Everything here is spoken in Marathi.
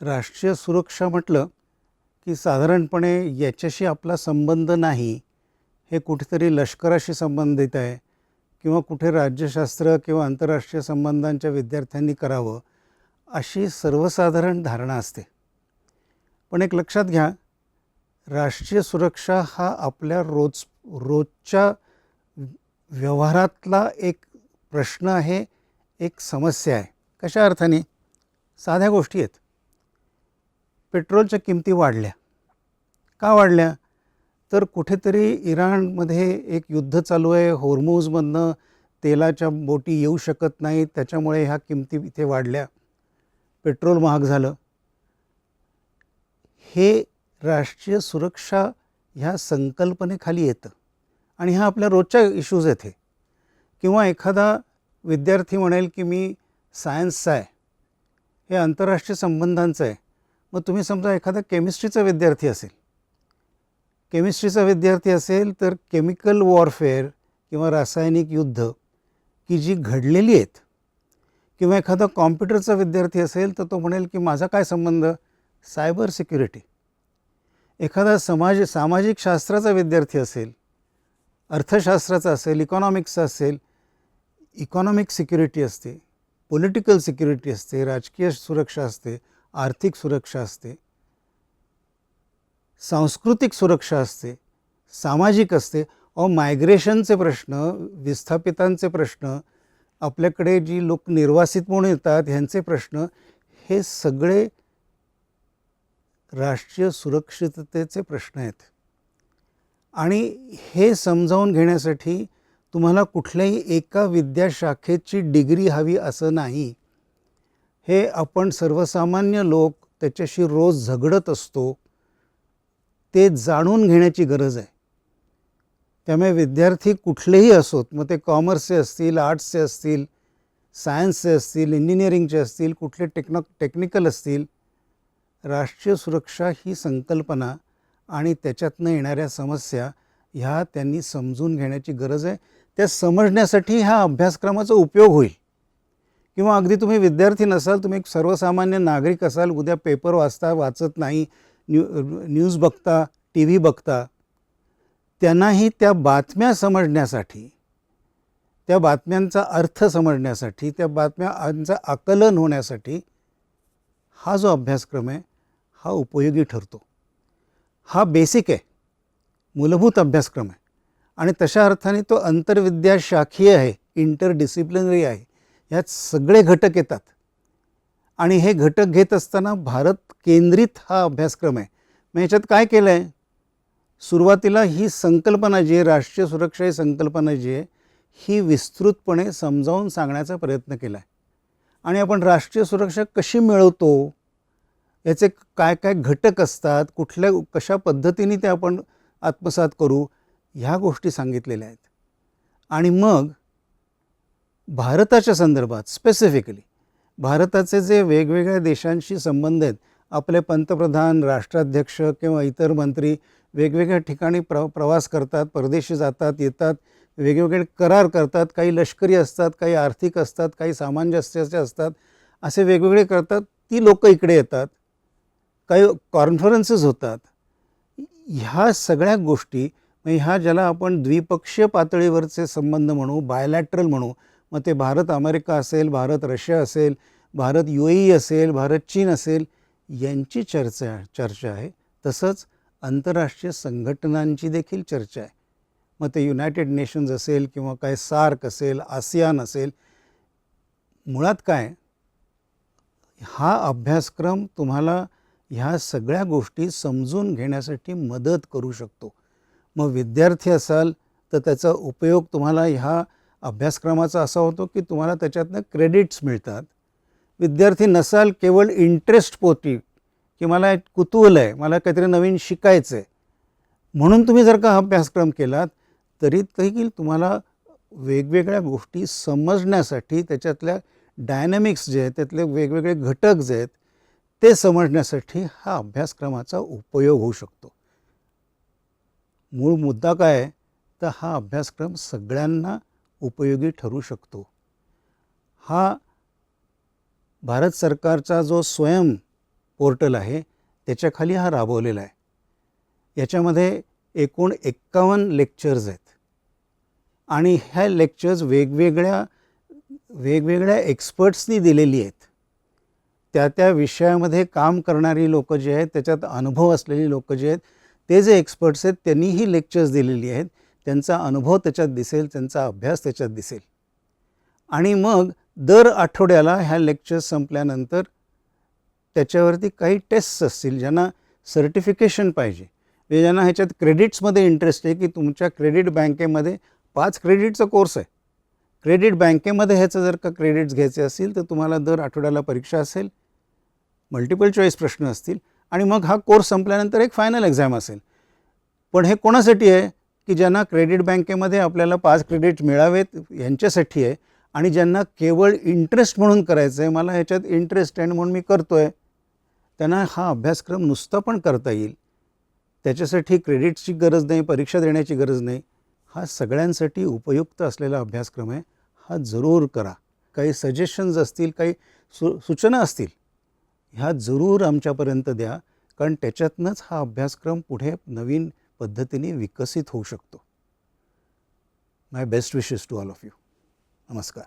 राष्ट्रीय सुरक्षा म्हटलं की साधारणपणे याच्याशी आपला संबंध नाही, हे कुठेतरी लष्कराशी संबंधित आहे किंवा कुठे राज्यशास्त्र किंवा आंतरराष्ट्रीय संबंधांच्या विद्यार्थ्यांनी करावं अशी सर्वसाधारण धारणा असते. पण एक लक्षात घ्या, राष्ट्रीय सुरक्षा हा आपल्या रोजच्या व्यवहारातला एक प्रश्न आहे, एक समस्या आहे. कशा अर्थाने? साध्या गोष्टी आहेत. पेट्रोलच्या किमती वाढल्या. का वाढल्या? तर कुठेतरी इराणमध्ये एक युद्ध चालू आहे, होर्मुझमधनं तेलाच्या बोटी येऊ शकत नाहीत, त्याच्यामुळे ह्या किमती इथे वाढल्या, पेट्रोल महाग झालं. हे राष्ट्रीय सुरक्षा ह्या संकल्पनेखाली येतं आणि हा आपल्या रोजच्या इश्यूज आहेत. किंवा एखादा विद्यार्थी म्हणेल की मी सायन्सचा आहे, हे आंतरराष्ट्रीय संबंधांचं आहे. मग तुम्ही समजा एखादा केमिस्ट्रीचा विद्यार्थी असेल तर केमिकल वॉरफेअर किंवा रासायनिक युद्ध की जी घडलेली आहेत, किंवा एखादा कॉम्प्युटरचा विद्यार्थी असेल तर तो म्हणेल की माझा काय संबंध, सायबर सिक्युरिटी. एखादा सामाजिक शास्त्राचा विद्यार्थी असेल, अर्थशास्त्राचा असेल, इकॉनॉमिक्सचा असेल, इकॉनॉमिक सिक्युरिटी असते, पॉलिटिकल सिक्युरिटी असते, राजकीय सुरक्षा असते, आर्थिक सुरक्षा असते, सांस्कृतिक सुरक्षा असते, सामाजिक असते. मायग्रेशनचे प्रश्न, विस्थापितांचे प्रश्न, आपल्याकडे जी लोक निर्वासित म्हणून येतात ह्यांचे प्रश्न, हे सगळे राष्ट्रीय सुरक्षिततेचे प्रश्न आहेत. आणि हे समजावून घेण्यासाठी तुम्हाला कुठल्याही एका विद्याशाखेची डिग्री हवी असं नाही. हे आपण सर्वसामान्य लोक त्याच्याशी रोज झगडत असतो, ते जाणून घेण्याची गरज आहे. त्यामुळे विद्यार्थी कुठलेही असोत, मग ते कॉमर्सचे असतील, आर्ट्सचे असतील, सायन्सचे असतील, इंजिनिअरिंगचे असतील, कुठले टेक्निकल असतील, राष्ट्रीय सुरक्षा ही संकल्पना आणि त्याच्यातनं येणाऱ्या समस्या ह्या त्यांनी समजून घेण्याची गरज आहे. त्या समजण्यासाठी ह्या अभ्यासक्रमाचा उपयोग होईल. किंवा अगदी तुम्ही विद्यार्थी नसाल, तुम्ही एक सर्वसामान्य नागरिक असाल, उद्या पेपर वाचत नाही, न्यूज बघता, टी व्ही बघता, त्यांनाही त्या बातम्या समजण्यासाठी, त्या बातम्यांचा अर्थ समजण्यासाठी, त्या बातम्यांचं आकलन होण्यासाठी हा जो अभ्यासक्रम आहे हा उपयोगी ठरतो. हा बेसिक आहे, मूलभूत अभ्यासक्रम आहे आणि तशा अर्थाने तो आंतरविद्याशाखीय आहे, इंटरडिसिप्लिनरी आहे. ह्यात सगळे घटक येतात आणि हे घटक घेत असताना भारत केंद्रित हा अभ्यासक्रम आहे. मग ह्याच्यात काय केलं आहे? सुरुवातीला ही संकल्पना जी आहे, राष्ट्रीय सुरक्षा ही संकल्पना जी आहे, ही विस्तृतपणे समजावून सांगण्याचा प्रयत्न केला आहे. आणि आपण राष्ट्रीय सुरक्षा कशी मिळवतो, याचे काय काय घटक असतात, कशा पद्धतीने ते आपण आत्मसात करू, ह्या गोष्टी सांगितलेल्या आहेत. आणि मग भारताच्या संदर्भात स्पेसिफिकली भारताचे जे वेगवेगळ्या देशांशी संबंध आहेत, आपले पंतप्रधान, राष्ट्राध्यक्ष किंवा इतर मंत्री वेगवेगळ्या ठिकाणी प्रवास करतात, परदेशी जातात, येतात, वेगवेगळे करार करतात. काही लष्करी असतात, काही आर्थिक असतात, काही सामंजस्याचे असतात, असे वेगवेगळे करतात. ती लोक इकडे येतात, काही कॉन्फरन्सेस होतात. ह्या सगळ्या गोष्टी, ह्या ज्याला आपण द्विपक्षीय पातळीवरचे संबंध म्हणू, बायलॅटरल म्हणू, मग ते भारत अमेरिका असेल, भारत रशिया असेल, भारत UAE असेल, भारत चीन असेल, यांची चर्चा आहे. तसंच आंतरराष्ट्रीय संघटनांची देखील चर्चा आहे. मग ते युनायटेड नेशन्स असेल किंवा काय सार्क असेल, आसियान असेल. मुळात काय, हा अभ्यासक्रम तुम्हाला ह्या सगळ्या गोष्टी समजून घेण्यासाठी मदत करू शकतो. मग विद्यार्थी असाल तर त्याचा उपयोग तुम्हाला ह्या अभ्यासक्रमाचा असा होतो की तुम्हाला त्याच्यातनं क्रेडिट्स मिळतात. विद्यार्थी नसाल, केवळ इंटरेस्ट पोटी की मला एक कुतूहल आहे, मला काहीतरी नवीन शिकायचं आहे, म्हणून तुम्ही जर का अभ्यासक्रम केलात तरी देखील तुम्हाला वेगवेगळ्या गोष्टी समजण्यासाठी, त्याच्यातल्या डायनॅमिक्स जे आहेत, त्यातले वेगवेगळे घटक जे आहेत ते समजण्यासाठी हा अभ्यासक्रमाचा उपयोग होऊ शकतो. मूळ मुद्दा काय आहे, तर हा अभ्यासक्रम सगळ्यांना उपयोगी ठरू शकतो. हा भारत सरकारचा जो पोर्टल आहे त्याच्याखाली हा राबवलेला आहे. याच्यामध्ये एकूण 51 लेक्चर्स आहेत आणि ह्या लेक्चर्स वेगवेगळ्या एक्सपर्ट्सनी दिलेली आहेत. त्या विषयामध्ये काम करणारी लोक जे आहेत, त्याच्यात अनुभव असलेली लोक जे आहेत, ते जे एक्सपर्ट्स आहेत त्यांनी ही लेक्चर्स दिलेली आहेत. त्यांचा अनुभव त्याच्यात दिसेल, त्यांचा अभ्यास त्याच्यात दिसेल. आणि मग दर आठवड्याला ह्या लेक्चर्स संपल्यानंतर त्याच्यावरती काही टेस्ट्स असतील. ज्यांना सर्टिफिकेशन पाहिजे, म्हणजे ज्यांना ह्याच्यात क्रेडिट्समध्ये इंटरेस्ट आहे की तुमच्या क्रेडिट बँकेमध्ये 5 क्रेडिटचा कोर्स आहे. क्रेडिट बँकेमध्ये ह्याचं जर का क्रेडिट्स घ्यायचे असतील तर तुम्हाला दर आठवड्याला परीक्षा असेल, मल्टिपल चॉईस प्रश्न असतील आणि मग हा कोर्स संपल्यानंतर एक फायनल एक्झाम असेल. पण हे कोणासाठी आहे की ज्यांना क्रेडिट बँकेमध्ये आपल्याला 5 क्रेडिट मिळावेत यांच्यासाठी आहे. आणि ज्यांना केवळ इंटरेस्ट म्हणून करायचं आहे, मला ह्याच्यात इंटरेस्ट आहे म्हणून मी करतो आहे, त्यांना हा अभ्यासक्रम नुसता पण करता येईल. त्याच्यासाठी क्रेडिट्सची गरज नाही, परीक्षा देण्याची गरज नाही. हा सगळ्यांसाठी उपयुक्त असलेला अभ्यासक्रम आहे. हा जरूर करा. काही सजेशन्स असतील, काही सूचना असतील, ह्या जरूर आमच्यापर्यंत द्या, कारण त्याच्यातनंच हा अभ्यासक्रम पुढे नवीन पद्धतीने विकसित होऊ शकतो. My best wishes to all of you. नमस्कार.